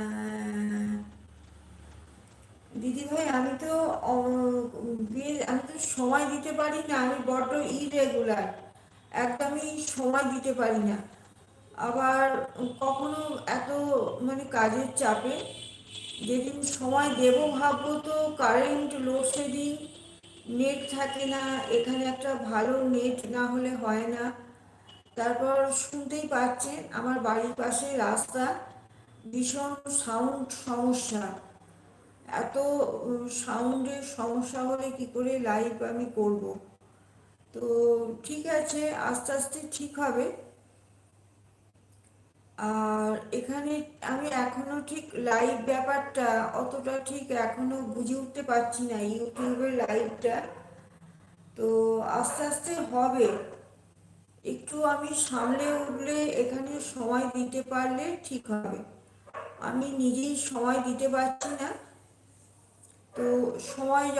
আহ, দিদি ভাই, আমি তো সময় দিতে পারি না, আমি বড্ড ইরেগুলার, একদমই সময় দিতে পারি না। আবার কখনো এত মানে কাজের চাপে যেদিন সময় দেব ভাববো তো কারেন্ট লোডশেডিং, নেট থাকে না, এখানে একটা ভালো নেট না হলে হয় না। তারপর শুনতেই পাচ্ছেন আমার বাড়ির পাশে রাস্তা, ভীষণ সাউন্ড সমস্যা। এত সাউন্ডের সমস্যা হলে কি করে লাইভ আমি করব? তো ঠিক আছে, আস্তে আস্তে ঠিক হবে। আর এখানে আমি এখনো ঠিক লাইভ ব্যাপারটা অতটা ঠিক এখনো বুঝে উঠতে পারছি না, ইউটিউবের লাইভটা। তো আস্তে আস্তে হবে, একটু আমি সামলে উঠলে, এখানে সময় দিতে পারলে ঠিক হবে। আমি নিজেই সময় দিতে পারছি না, তো সময়